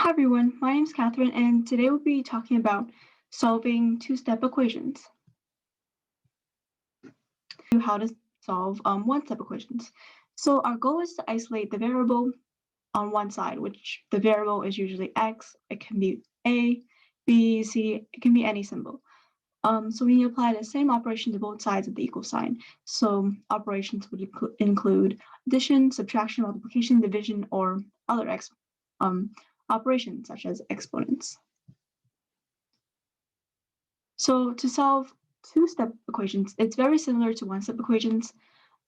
Hi everyone, my name is Catherine, and today we'll be talking about solving two-step equations. How to solve one-step equations. So our goal is to isolate the variable on one side, which the variable is usually x. It can be a, b, c. It can be any symbol. So we apply the same operation to both sides of the equal sign. So operations would include addition, subtraction, multiplication, division, or other operations such as exponents. So to solve two-step equations, it's very similar to one-step equations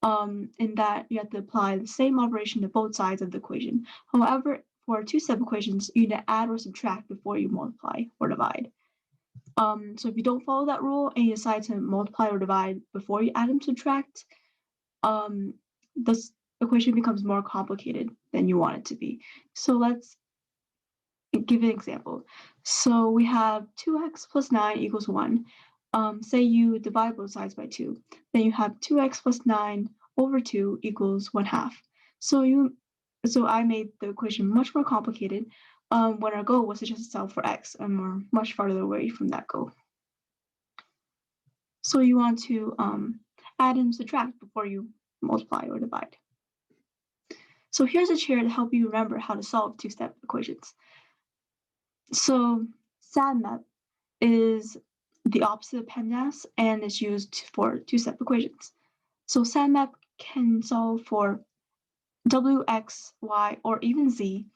in that you have to apply the same operation to both sides of the equation. However, for two-step equations, you need to add or subtract before you multiply or divide. So if you don't follow that rule and you decide to multiply or divide before you add and subtract, this equation becomes more complicated than you want it to be. So let's give an example. So we have 2x plus 9 equals 1. Say you divide both sides by 2. Then you have 2x plus 9 over 2 equals 1/2. So I made the equation much more complicated when our goal was to just solve for x, and we're much farther away from that goal. So you want to add and subtract before you multiply or divide. So here's a chair to help you remember how to solve two-step equations. So SADMAP is the opposite of PEMDAS and is used for two-step equations. So SADMAP can solve for w, x, y, or even z.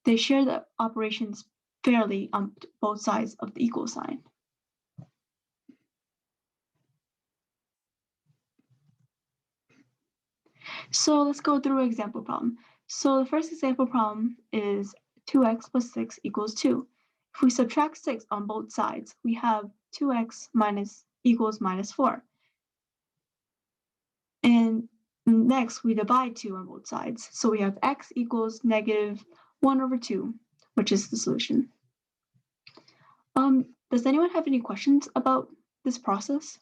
They share the operations fairly on both sides of the equal sign. So let's go through an example problem. So the first example problem is 2x plus 6 equals 2. If we subtract 6 on both sides, we have 2x minus equals minus 4. And next, we divide 2 on both sides. So we have x equals negative 1 over 2, which is the solution. Does anyone have any questions about this process?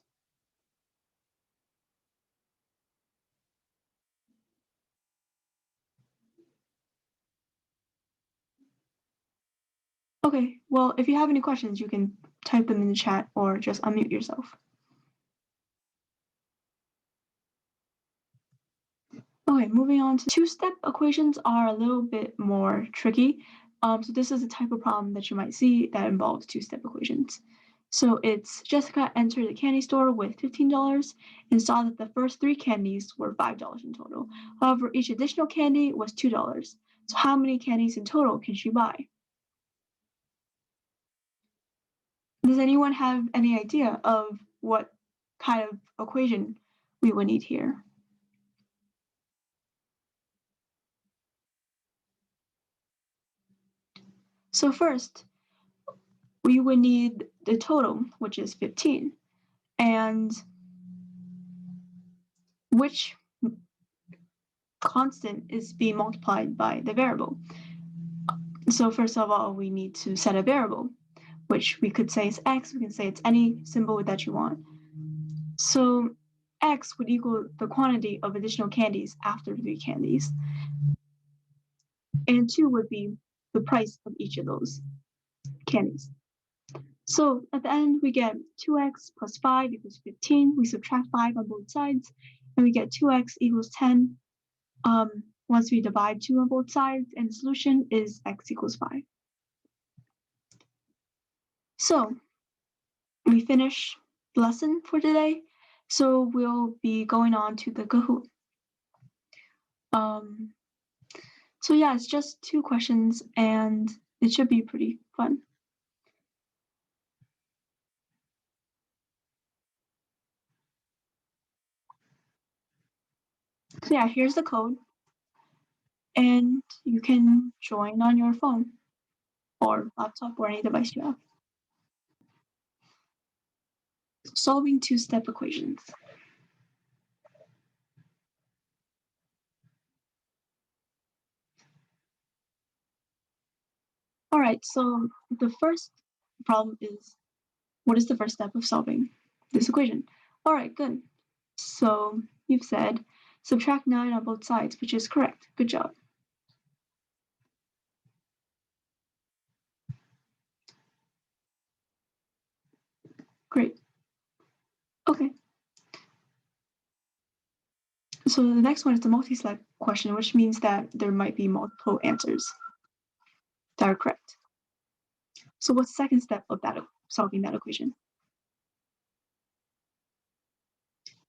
Okay, well, if you have any questions, you can type them in the chat or just unmute yourself. Okay, moving on to two-step equations are a little bit more tricky. So this is a type of problem that you might see that involves two-step equations. So it's Jessica entered the candy store with $15 and saw that the first 3 candies were $5 in total. However, each additional candy was $2. So how many candies in total can she buy? Does anyone have any idea of what kind of equation we would need here? So first, we would need the total, which is 15, and which constant is being multiplied by the variable. So first of all, we need to set a variable, which we could say is x. We can say it's any symbol that you want. So x would equal the quantity of additional candies after 3 candies. And 2 would be the price of each of those candies. So at the end, we get 2x plus 5 equals 15. We subtract 5 on both sides, and we get 2x equals 10. Once we divide 2 on both sides, and the solution is x equals 5. So we finish the lesson for today. So we'll be going on to the Kahoot. So yeah, it's just 2 questions, and it should be pretty fun. So yeah, here's the code, and you can join on your phone or laptop or any device you have. Solving two-step equations. All right, so the first problem is, what is the first step of solving this equation? All right, good. So you've said subtract 9 on both sides, which is correct. Good job. Great. Okay. So the next one is the multi-select question, which means that there might be multiple answers that are correct. So what's the second step of solving that equation?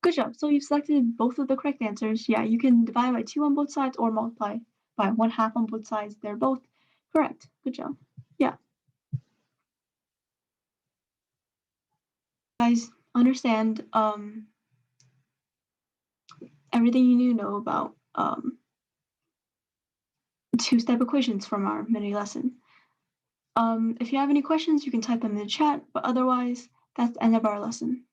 Good job. So you've selected both of the correct answers. Yeah, you can divide by 2 on both sides or multiply by 1/2 on both sides. They're both correct. Good job. Yeah. Guys, understand everything you need to know about two-step equations from our mini lesson. If you have any questions, you can type them in the chat, but otherwise, that's the end of our lesson.